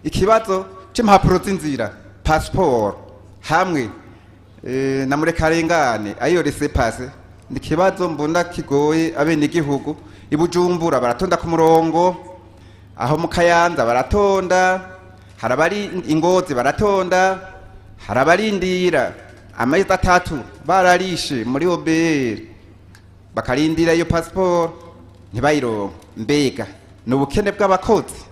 ikibazo c'impapuro z'inzira passport hamwe na murekarengane ayo laissez-passer ni ikibazo mbona kigoye abenegihugu. I Bujumbura baratonda ku murongo, aho mu Kayanza baratonda, harabari Ingozi baratonda, harabarindira amezi 3 bararishe muri OBR bakarindira iyo passport ntibayironka. Mbega n'ubukene bw'abakozi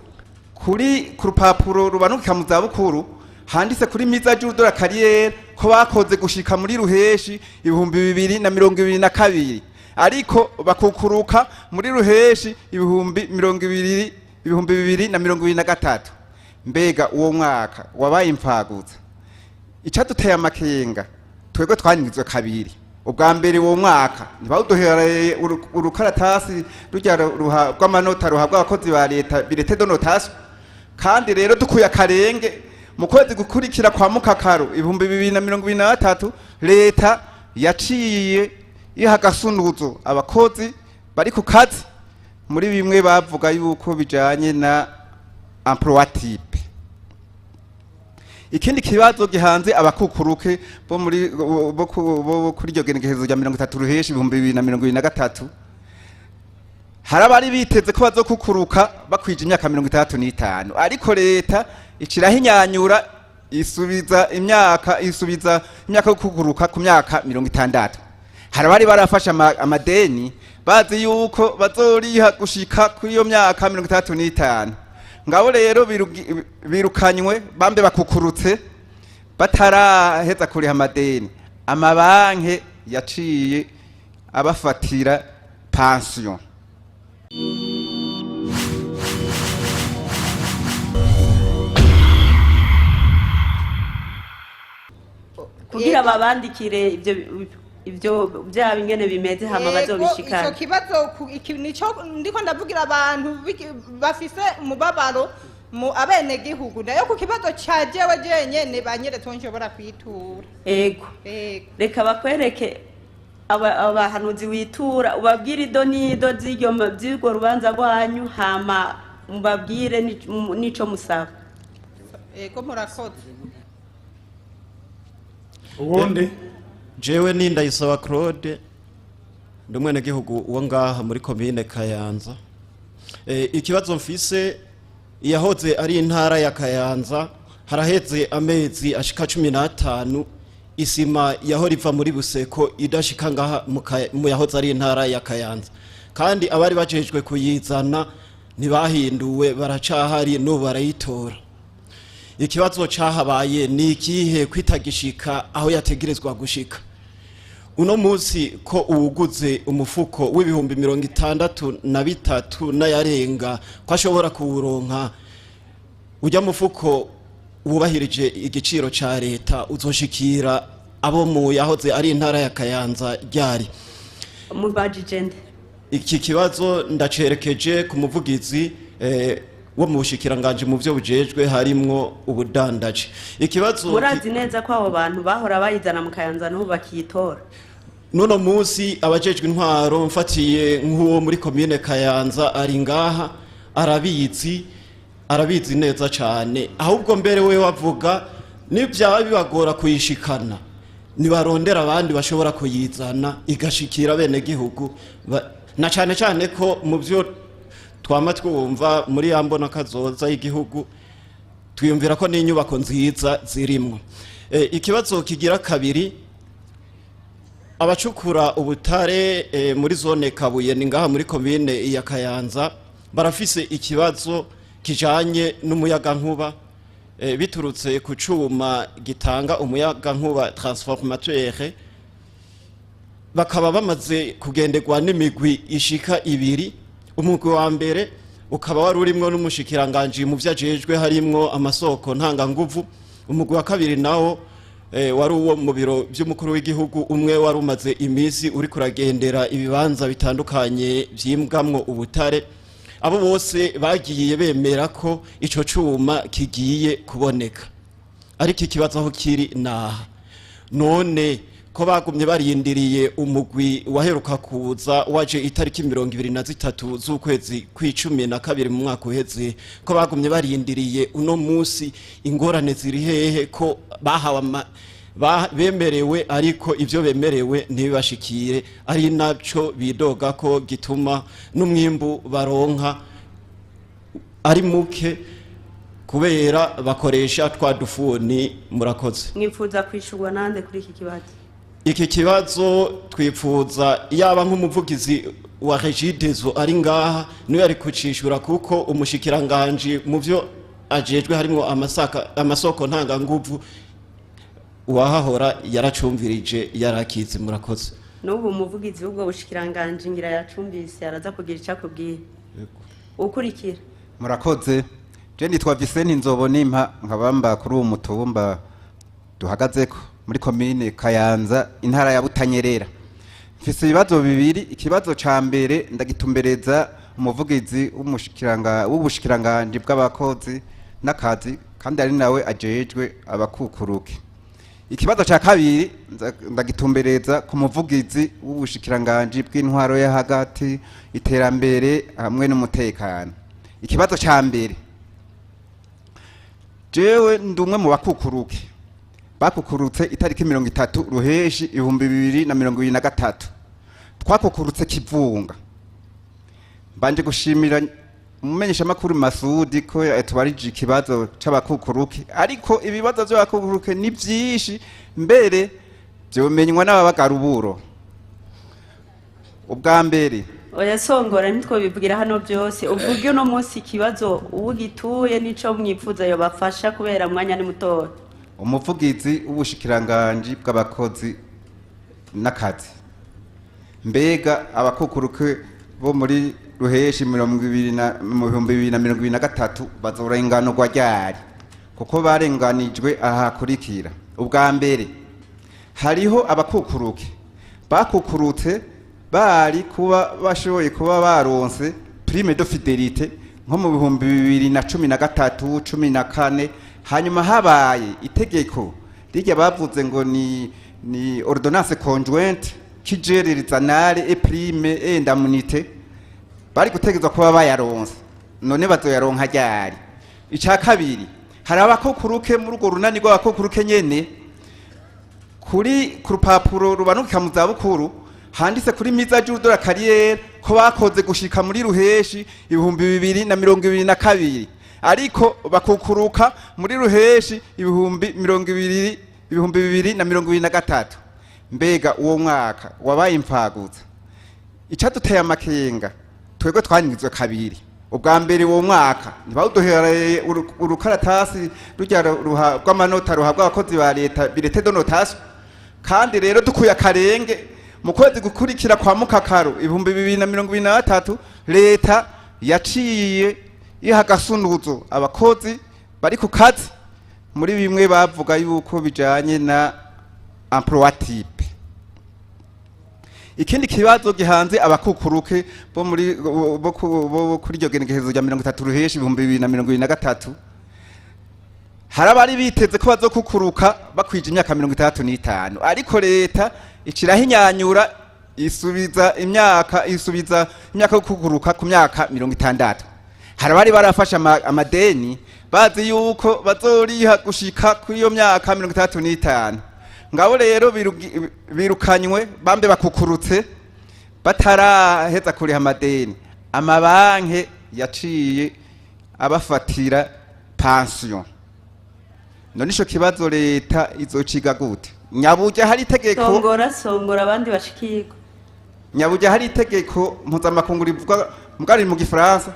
kuri ku rupapuro rubanuka mu zabukuru handitse kuri mise à jour de la carrière ko bakoze gushika muri Ruheshi 2022 ariko bakukuruka muri Ruheshi 2023. Mbega uwo mwaka wabaye imfaguza. Icaduteye amakenga twego twanyizwe kabiri. Ubwa mbere uwo mwaka ntibawuduhereye urukaratasi rujya rw'amanota ruhabwa abakozi ba leta birete de notation, kandi rero dukuye akarenge mu kwezi gukurikira kwa Mukakaro 2023 leta yaciye iha agasunuzo abakozi bari ku kazi muri bimwe bavuga yuko bijanye na emploi type. Ikindi kibazo gihanze abakukuruke bo muri bo kuri iryo genekerezo rya 30 Ruheshi 2023 harabari biteze ko bazokukuruka bakwije imyaka 35, ariko leta icirahinyanyura isubiza imyaka yo kukuruka ku myaka 60. Harabari barafasha amadeni bazi yuko bazoriha gushika kuri iyo myaka 35. Ngabo rero birukanywe bambe bakukurutse bataraheza kuriha amadeni. Amabanke yaciye abafatira pension. Kugira babandikire ibyo byaba ingene bimeze hama bazobishikana. Ico kibazo nico ndiko ndavugira abantu bafise umubabaro mu abene gihugu nayo ku kibazo cajewe jenyene banyeretse nshobora kwitura. Ego reka bakwereke abahanuzi witura ubabwire idonido z'iryo rubanza rwanyu hama mubabwire nico musaba. Ego murakoze. Ubundi jewe Ndayisaba Claude ndumwene gihugu uwo ngaha muri commune Kayanza. Ikibazo mfise yahoze ari intara ya Kayanza haraheze amezi ashika 15 isima yahora iva muri Buseko idashika ngaha mu yahoze ari intara ya Kayanza, kandi abari bajejwe kuyizana ntibahinduwe baracahari n'ubu barayitora. Ikibazo cahabaye ni ikihe kwitagishika aho yategerezwa gushika? Uno musi ko uwuguze umufuko w'ibihumbi 63 n'ayarenga ko ashobora kuwuronka, ujya mufuko wubahirije igiciro ca leta uzoshikira abo mu yahoze ari intara ya Kayanza ryari? Mubajijende iki kibazo ndacerekeje ku muvugizi wo mu bushikiranganje mu byo bujejwe harimwo ubudandaje. Ikibazo murazi neza ko abo bantu bahora bayizana mu Kayanza n'ubu bakitora. Nuno musi abajejwe intwaro mfatiye nk'uwo muri commune Kayanza ari ngaha arabizi neza cyane, ahubwo mbere we wavuga nibyaba bibagora kuyishikana nibarondera abandi bashobora kuyizana igashikira bene gihugu, na cyane ko mu byo twama twumva muri yambona kazoza y'igihugu twiyumvira ko n'inyubako nziza zirimwo. Ikibazo kigira kabiri, abacukura ubutare muri zone Kabuye ni ngaha muri commune ya Kayanza barafise ikibazo kijanye n'umuyaga nkuba biturutse ku cuma gitanga umuyaga nkuba transformateur, bakaba bamaze kugenderwa n'imigwi ishika 2. Umugwi wa mbere ukaba wari urimwo n'umushikiranganje mu vyajejwe harimwo amasoko ntanga nguvu. Umugwi wa kabiri nawo wari uwo mu biro by'umukuru w'igihugu, umwe wari umaze imisi uri kuragendera ibibanza bitandukanye vyimbwamwo ubutare. Abo bose bagiye bemera ko ico cuma kigiye kuboneka, ariko ikibazo aho kiri naha none ko bagumye barindiriye umugwi waheruka kuza waje itariki 23 z'ukwezi kw'icumi na kabiri mu mwaka uheze, ko bagumye barindiriye uno musi ingorane ziri hehe ko bahawe bemerewe ariko ivyo bemerewe ntibibashikire, ari naco bidoga ko gituma n'umwimbu baronka ari muke kubera bakoresha twa dufuni. Murakoze. mwifuza kwishurwa nande kuri iki kibazo? Iki kibazo twipfuza yaba nk'umuvugizi wa Regideso ari ngaha niwe ari kucishura, kuko umushikiranganje mu byo ajejwe harimo amasoko ntanganguvu uwahahora yaracumvirije yarakize. Murakoze. N'ubu umuvugizi w'ubwo bushikiranganje ngira yacumbise araza kugira icyo akubwira. Ukurikira. Murakoze. Je nitwa Vicente Nzobonimpa, nkabamba kuri uwo mutumba duhagazeko muri komine Kayanza intara ya Butanyerera. Mfise ibibazo bibiri. Ikibazo ca mbere ndagitumbereza umuvugizi w'ubushikiranganje bw'abakozi n'akazi, kandi ari nawe ajejwe abakukuruke. Ikibazo ca kabiri ndagitumbereza ku muvugizi w'ubushikiranganje bw'intwaro ya hagati, iterambere hamwe n'umutekano. Ikibazo ca mbere, jewe ndumwe mu bakukuruke bakukurutse itariki 30 ruheshi 2023. Twakukurutse Kivunga. Mbanje gushimira umumenyesha makuru Masudi ko yatwarije ikibazo c'abakukuruke, ariko ibibazo by'abakukuruke ni byinshi, mbere byomenywa n'ababagaruburo. Ubwa mbere oya songora nitwo bivugira hano byose, uvuge uno munsi ikibazo ubugituye nico mwipfuza yo bafasha kubera mwanya ni mutoya. Umuvugizi w'ubushikiranganje bw'abakozi n'akazi, mbega abakukuruke bo muri ruheshi 2023 bazorenganurwa ryari? Kuko barenganijwe ahakurikira. Ubwa mbere, hariho abakukuruke bakukurutse bari kuba bashoboye kuba baronse prime de fidelite nko mu 2013 14, hanyuma habaye itegeko rijya bavuze ngo ni ordonnance conjointe kigereriza nare et prime et indemnité, bari gutegezwa kuba bayaronse, none bazoyaronka ryari? Ica kabiri, hari abakukuruke muri urwo runani rw'abakukuruke nyene ku rupapuro rubanukika mu zabukuru handitse kuri mise jour de la carrière ko bakoze gushika muri ruheshi 2022, ariko bakukuruka muri ruheshi 2023. Mbega uwo mwaka wabaye impfaguza. Icaduteye amakenga twebwe twanyizwe kabiri. Ubwa mbere uwo mwaka ntibawuduhereye urukaratasi rujya rw'amanota ruhabwa abakozi ba leta birete de notation, kandi rero dukuye akarenge mu kwezi gukurikira kwa mukakaro 2023 leta yaciye iha gasunduzo abakozi bari ku kazi muri bimwe bavuga yuko bijanye na emploi type. Ikindi kibazo gihanze abakukuruke bo muri kuri iryo genekerezo rya 30 ruheshi 2023, harabari biteze ko bazokukuruka bakwije imyaka 35, ariko leta icirahinyanyura isubiza imyaka yo kukuruka ku myaka 60. Harabari barafasha amadeni bazi yuko bazoriha gushika kuri iyo myaka 35. Ngabo rero birukanywe bambe bakukurutse bataraheza kuriha amadeni, amabanke yaciye abafatira pension. None ico kibazo leta izociga gute? Nyabuja hari itegeko songora abandi bashikirwa. Nyabuja hari itegeko mpuzamakungu rivuga mugari mu Gifaransa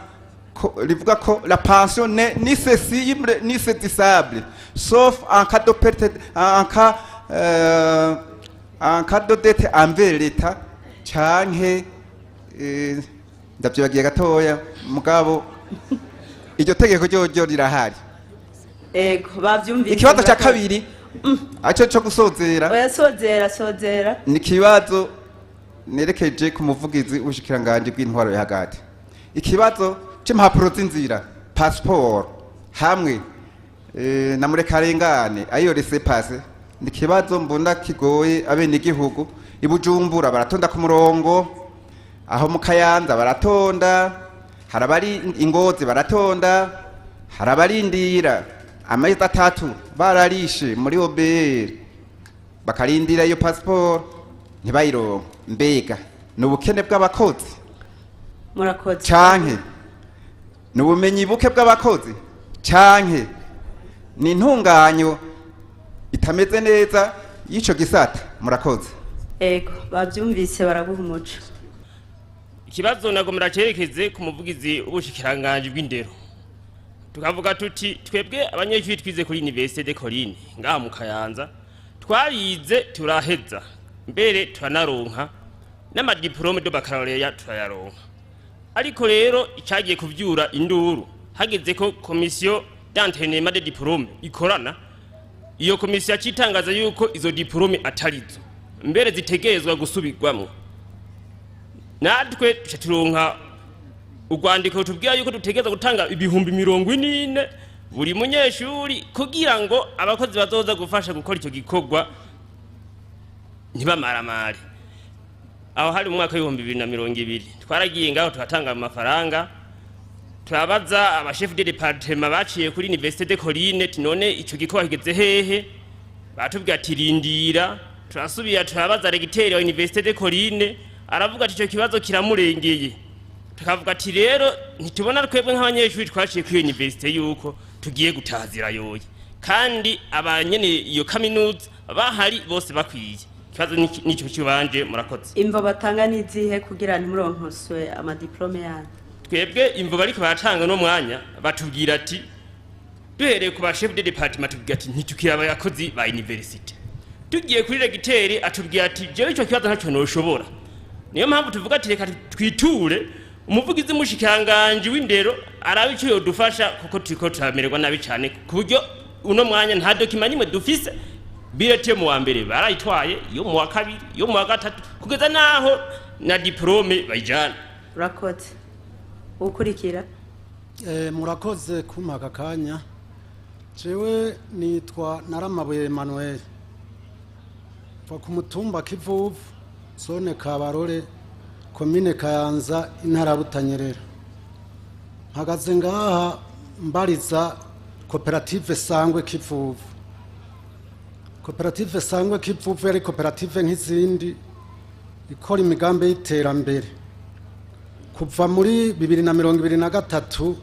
rivuga ko la pension n'est ni cessible ni cessable sauf en cas de perte en cas de dette envers l'État canke ndavyibagiye gatoya mugabo iryo tegeko ryo rirahari. Ego bavyumvise. Ikibazo ca kabiri aco cyo gusozera. Oya sozera. Ni kibazo nerekeje ku muvugizi w'ubushikiranganje bw'intwaro ya hagati. Ikibazo c'impapuro z'inzira, passport hamwe na muri karengane ayo laissez passer ni ikibazo mbona kigoye abenegihugu. I Bujumbura baratonda ku murongo, aho mu Kayanza baratonda, hari abari Ingozi baratonda, hari abarindira amezi 3 bararishe muri OBR bakarindira iyo passport ntibayironke. Mbega ni ubukene bw'abakozi murakoze canke ni ubumenyi buke bw'abakozi canke ni intunganyo itameze neza y'ico gisata? Murakoze. ego bavyumvise baraguha umuco. Ikibazo nagomera cerekeze ku muvugizi w'ubushikiranganje bw'indero, tukavuga tuti twebwe abanyeshuri twize kuri Université de Colline ngaha mu Kayanza twarize turaheza, mbere turanaronka n'amadiplome de baccalauréat turayaronka. Ariko rero icagiye kuvyura induru hageze ko komisiyo d'entraînement de diplôme ikorana, iyo komisiyo yacitangaza yuko izo diplôme atarizo, mbere zitegerezwa gusubirwamwo. Natwe turonka urwandiko tubwira yuko dutegereza gutanga ibihumbi 40 buri munyeshuri kugira ngo abakozi bazoza gufasha gukora icyo gikorwa ntibamaramare. Aho hari mu mwaka w'ibihumbi 2020 twaragiye ngaho turatanga amafaranga, turabaza abachef de département baciye kuri Université de Colline tinone ico gikorwa kigeze hehe, batubwira ati rindira. Turasubira turabaza regiteri wa Université de Colline, aravuga ati ico kibazo kiramurengeye. Tukavuga ati rero ntitubona twebwe nk'abanyeshuri twaciye kuri university yuko tugiye gutazira yoye, kandi abanyene iyo kaminuza bahari bose bakwiye. Ikibazo nico kibanje. Murakoze. Imvo batanga nizihe kugira ntimuronkoswe amadiplome yanyu? Twebwe imvo bariko baratanga no mwanya batubwira ati duhereye ku ba chef de département tubwira ati ntitukira abakozi ba university. Tugiye kuri regiteri atubwira ati jewe ico kibazo ntacyo noshobora. Niyo mpamvu tuvuga ati reka twiture umuvugizi mushikiranganje w'indero arabe icyo yodufasha, kuko turiko turamererwa nabi cyane ku buryo uno mwanya nta document nimwe dufise. Birete mu wa mbere barayitwaye, yo mu wa kabiri, yo mu wa gatatu, kugeza naho na diplome bayijana. Murakoze. Ukurikira. Murakoze kumpa kanya. Jewe nitwa Naramabuye Emmanuel, va ku mutumba Kivuvu, zone Kabarore, komine Kayanza, intara Butanyerera. Mpagaze ngaha mbariza koperative Sangwe Kivuvu. Koperative Sangwe Kivuvu yari koperative nk'izindi ikora imigambi y'iterambere. Kuva muri 2023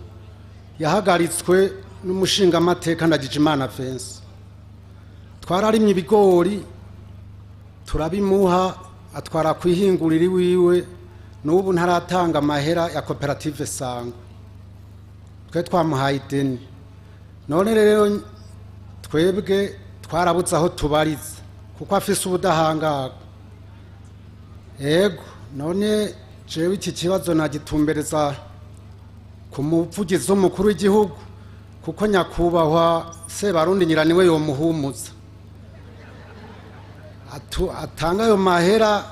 yahagaritswe n'umushinga amateka Ndagijimana Vincent. Twararimye ibigori turabimuha atwara kwihingurira iwiwe, n'ubu ntaratanga amahera ya koperative Sangwe. Twe twamuhaye ideni, none rero twebwe twarabuze aho tubariza kuko afise ubudahangarwa. Ego none jewe iki kibazo nagitumbereza ku muvugizi w'umukuru w'igihugu, kuko nyakubahwa Sebarundi Nyiraniwe yomuhumuza atanga ayo mahera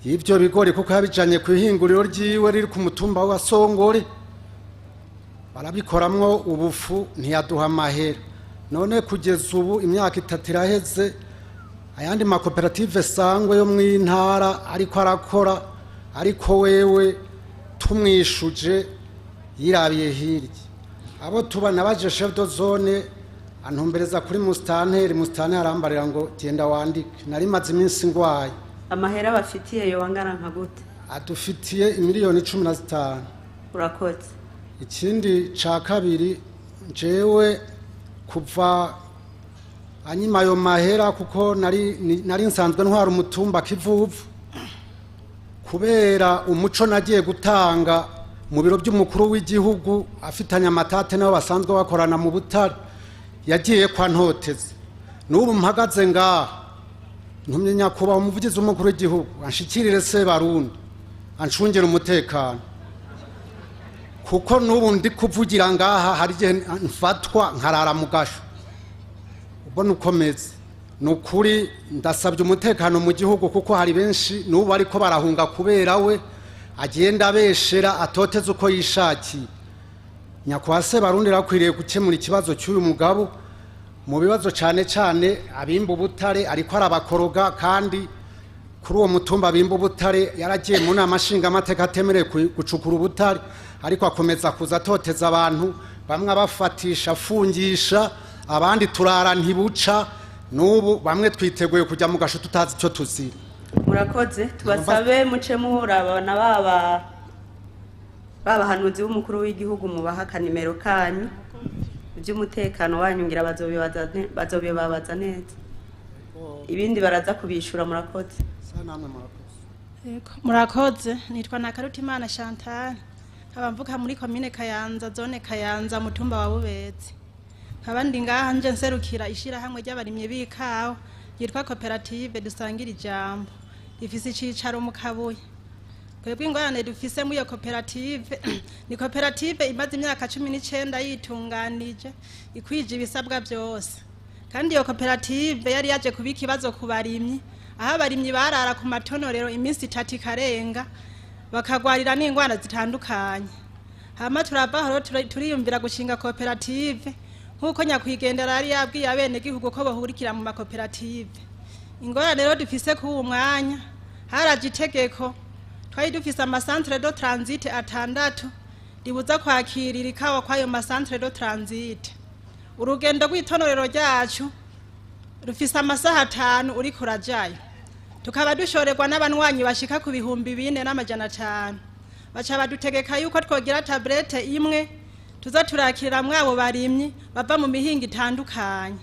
y'ibyo bigori, kuko yabijanye ku ihinguriro ryiwe riri ku mutumba wa Songore, barabikoramwo ubufu, ntiyaduha amahera. None kugeza ubu imyaka 3 iraheze, ayandi makoperative Sangwe yo mw'intara ariko arakora, ariko wewe tumwishuje yirabiye hirya. Abo tubana baje chef de zone antumbereza kuri mustanteri arambarira ngo genda wandike. Nari maze iminsi ngwaye. Amahera bafitiye yo wangana nka gute? Adufitiye miliyoni 15. Urakoze. Ikindi ca kabiri, jewe kuva anyima ayo mahera, kuko nari nsanzwe ntwara umutumba Kivuvu, kubera umuco nagiye gutanga mu biro by'umukuru w'igihugu afitanye amatate nabo basanzwe bakorana mu Butare, yagiye kwa ntoteze. N'ubu mpagaze ngaha ntumye nyakubahwa umuvugizi w'umukuru w'igihugu anshikirire Sebarundi anshungera umutekano, kuko n'ubu ndi kuvugira ngaha hari igihe mfatwa nkarara mu gasho. Ubona ukomeze nukuri, ndasabye umutekano mu gihugu, kuko hari benshi n'ubu ariko barahunga kubera we agenda abeshera atoteze uko yishakiye. Nyakubahwa Sebarundi rakwiriye gukemura ikibazo cy'uyu mugabo, mu bibazo cyane cyane abimba ubutare ariko arabakoroga kandi kuri uwo mutumba abimba ubutare yaragiye mu nama nshingamateka atemerewe gucukura ubutare ariko akomeza kuza atoteza abantu bamwe abafatisha afungisha abandi turara ntibuca n'ubu bamwe twiteguye kujya mu gasho tutazi icyo tuzira. murakoze tubasabe muce murabona babahanuzi b'umukuru w'igihugu mubaha akanimero kanyu iby'umutekano wanyu ngira bazobibabaza neza ibindi baraza kubishura. murakoze. murakoze nitwa Nakarutimana Chantal nkaba mvuka muri komine Kayanza zone Kayanza mutumba wa Bubezi nkabandi ngaha nje nserukira ishirahamwe ry'abarimye b'ikawa yitwa koperative dusangira ijambo ifise icicaro mu Kabuye. Twebwe ingorane dufise muri iyo koperative ni koperative imaze imyaka 19 yitunganije ikwije ibisabwa byose kandi iyo koperative yari yaje kubika ikibazo ku barimyi aho abarimyi barara ku matonorero iminsi 3 ikarenga bakagwarira n'ingwara zitandukanye. Hama turabahoro turiyumvira gushinga koperative nkuko nyakwigendera yari yabwiye abene gihugu ko bahurikira mu makoperative. Ingorane rero dufise ku uwo mwanya haraje itegeko twari dufise amasantre de transit atandatu ribuza kwakirira ikawa kwayo masantre de transit. Urugendo rw'itonorero ryacu rufise amasaha 5 uri kurajayo tukaba dushorerwa n'abanwanyi bashika ku 4,500 baca badutegeka yuko twogira tablette imwe tuza turakira mwabo barimyi bava mu mihinga itandukanye.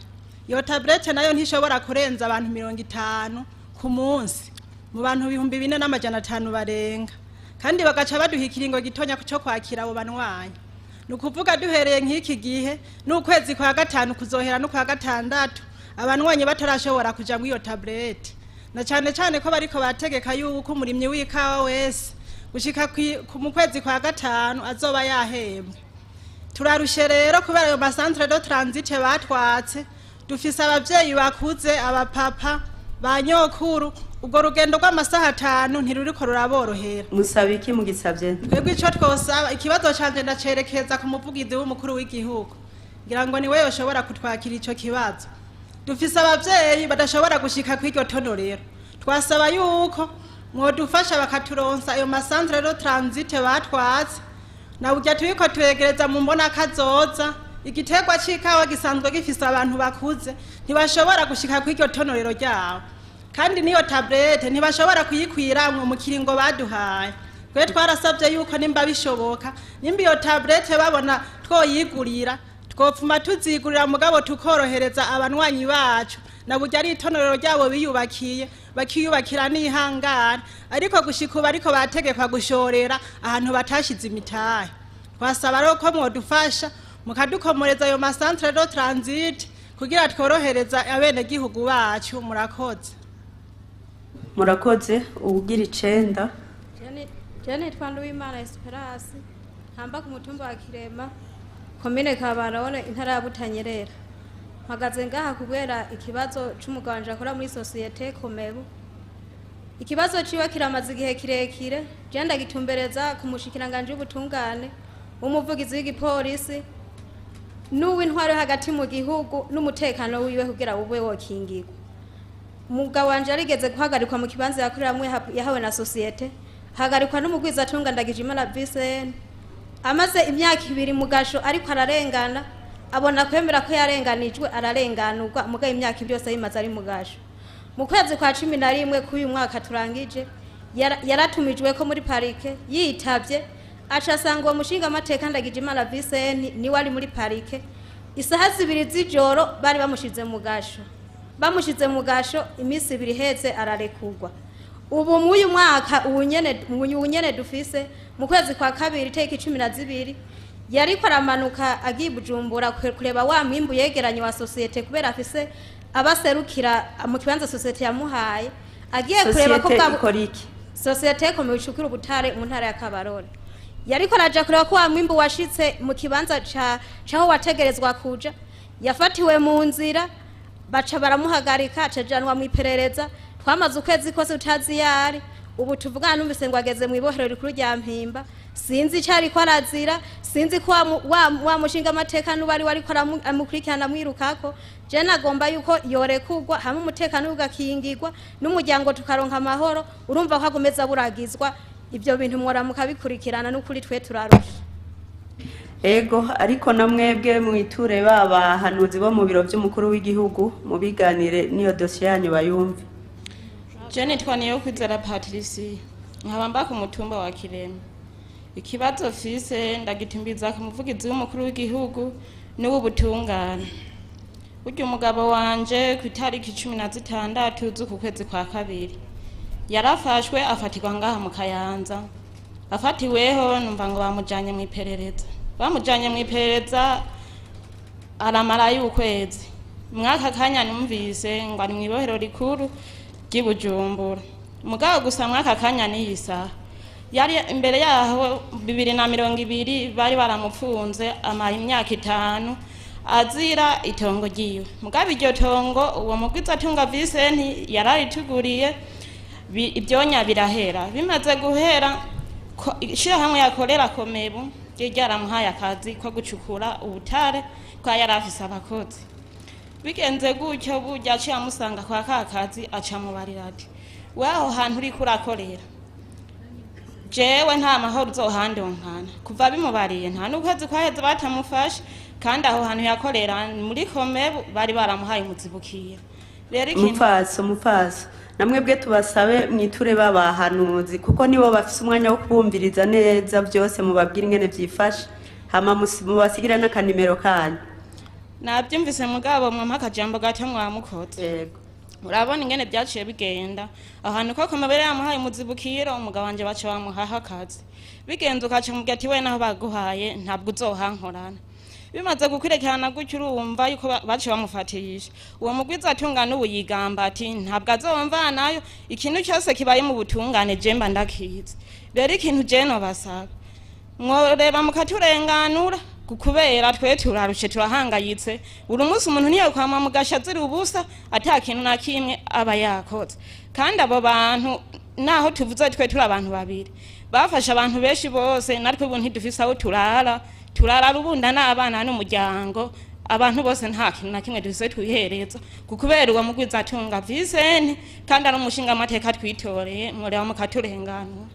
Iyo tablette nayo ntishobora kurenza abantu 50 ku munsi mu bantu 4,500 barenga kandi bagaca baduha ikiringo gitonya cyo kwakira abo banwanyi. Nukuvuga duhereye nk'iki gihe n'ukwezi kwa 5 kuzohera no kwa 6 abanwanyi batarashobora kuja mu iyo tablette na cyane cyane ko bariko bategeka yuko umurimyi w'ikawa wese gushika mu kwezi kwa 5 azoba yahembwe. Turarushe rero kubera ayo masantre de transit batwatse dufise abavyeyi bakuze abapapa banyokuru ubwo rugendo rw'amasaha 5 ntiruriko ruraborohera. Musaba iki mugisavye? Twebwe ico twosaba ikibazo canje ndacerekeza ku muvugizi w'umukuru w'igihugu ngira ngo niwe yoshobora kutwakira ico kibazo. Dufise abavyeyi badashobora gushika kw'iryo tonorero twasaba yuko mwodufasha bakaturonsa ayo masantre de transit batwatse na urya turiko twegereza mu mbona kazoza igiterwa c'ikawa gisanzwe gifise abantu bakuze ntibashobora gushika kw'iryo tonorero ryabo kandi niyo tablette ntibashobora kuyikwiramwe mu kiringo baduhaye. Twe twarasavye yuko nimba bishoboka nimba iyo tablette babona twoyigurira twopfuma tuzigurira mugabo tukorohereza abanwanyi bacu na burya ari itonorero ryabo biyubakiye bakiyubakira n'ihangara ariko gushika ariko bategekwa gushorera ahantu batashize imitahe. Twasaba rero ko mwodufasha mukadukomoreza ayo masantre de transit kugira tworohereza abene gihugu bacu. murakoze. Murakoze ubugira 9. Jane Twanduwimana Esperance hamba ku mutumba wa Kirema komine Kabarone intara ya Butanyerera. Mpagaze ngaha kubera ikibazo c'umuganje akora muri societe Komebu. Ikibazo ciwe kiramaze igihe kirekire jenda gitumbereza ku mushikiranganje w'ubutungane umuvugizi w'igipolisi n'uw'intwaro hagati mu gihugu n'umutekano wiwe kugira ube wokingirwa. Umugabo wanje arigeze guhagarikwa mu kibanza yakoreramwe yahawe na societe hagarikwa n'umugwiza atunga Ndagijimana Vincent amaze imyaka 2 mu gasho ariko ararengana abona kwemera ko yarenganijwe ararenganurwa mugaye imyaka byose yimaze ari mu gasho. Mu kwezi kwa 11 k'uyu mwaka turangije yaratumijwe ko muri parike yitavye aca asanga uwo mushinga amateka Ndagijimana Vincent ni wari muri parike isaha 2 z'ijoro bari bamushize mu gasho imisi 2 heze ararekurwa. Ubu mu uyu mwaka unyene dufise mu kwezi kwa 2 itariki 12 yariko aramanuka agiye Bujumbura kureba wa mwimbu yegeranye wa societe kubera afise abaserukira mu kibanza societe yamuhaye agiye kureba ko societe ko mu bicukira ubutare mu ntara ya Kabarore. Yariko araja kureba ko wa mwimbu washitse mu kibanza caho wategerezwa kuja yafatiwe mu nzira baca baramuhagarika acajanwa mu iperereza. Twamaze ukwezi kose utazi yari ubu tuvugana numvise ngo ageze mu ibohero rikuru rya Mpimba sinzi icyo ariko arazira, sinzi ko wa mushinga amateka n'ubari wariko amukurikirana mwirukako. Je nagomba yuko yorekugwa hamwe umutekano ugakingirwa n'umuryango tukaronka amahoro. Urumva ko agomeza buragizwa ibyo bintu mwora mukabikurikirana n'ukuri twe turarusha. Ego ariko namwebwe mwiture baba hanuzi bo mu biro by'umukuru w'igihugu mu biganire niyo dosiye yanyu bayumve. Je nitwa Niyokwizera Patricie nkaba mba ku mutumba wa Kirema. Ikibazo fise ndagitimbiza ku muvugizi w'umukuru w'igihugu n'ubutungane. Uryo umugabo wanje ku itariki 16 z'uku kwezi kwa kabiri yarafashwe afatirwa ngaha mu Kayanza. Afatiweho numva ngo bamujanye mu iperereza. Bamujanye mu iperereza aramara y'ukwezi. Mwaka kanya numvise ngo ari mu ibohero rikuru ry'Ibujumbura. Mugabo gusa mwaka kanya niyisa yari imbere yaho 2020 bari baramupfunze amara imyaka 5 azira itongo giwe. Mugabo iryo tongo uwo mugwiza atunga Vincent yararituguriye ibyonya birahera. Bimaze guhera shira hamwe yakorera Komebu ryaramuhaye akazi ko gucukura ubutare kwa yarafise abakozi. Bigenze gutyo burya aciye amusanga kwa kakazi aca mubarira ati waho hantu uri kurakorera jewe nta mahoro uzohandonkana. Kuva bimubariye nta n'ukwezi kwaheze batamufashe kandi aho hantu yakorera muri Komebu bari baramuhaye umuzibukira. Rero Umupfaso namwebwe tubasabe mwiture babahanuzi kuko nibo bafise umwanya wo kubumviriza neza byose mubabwira ingene byifashe hama mubasigira n'akanimero kanyu. Nabyumvise mugabo mwampa akajambo gato mwamukoze. Yego. Urabona ingene byaciye bigenda ahantu ko Komebere yamuhaye umuzibukiro umugabo wanje bace bamuhaha akazi. Bigenze ukaca mubwira ati we naho baguhaye ntabwo uzohankorana. Bimaze gukurikirana gutyo urumva yuko bace bamufatisha. Uwo mugwiza atungana ubuyigamba ati ntabwo azomva nayo ikintu cyose kibaye mu butungane jemba ndakizi. Rero ikintu je no basaba mworeba mukaturenganura kubera twe turarushe turahangayitse. Buri munsi umuntu niyo kwama mugashazira ubusa atakintu na kimwe aba yakoze. Kandi abo bantu naho tuvuze twe turi abantu babiri bafasha abantu benshi bose natwe ubu ntidufise aho turara rubunda n'abana n'umuryango. Abantu bose nta kintu na kimwe dufise twihereza kubera uwo mugwiza atunga Vincent kandi ari umushinga amateka twitoreye mureba mukaturenganura.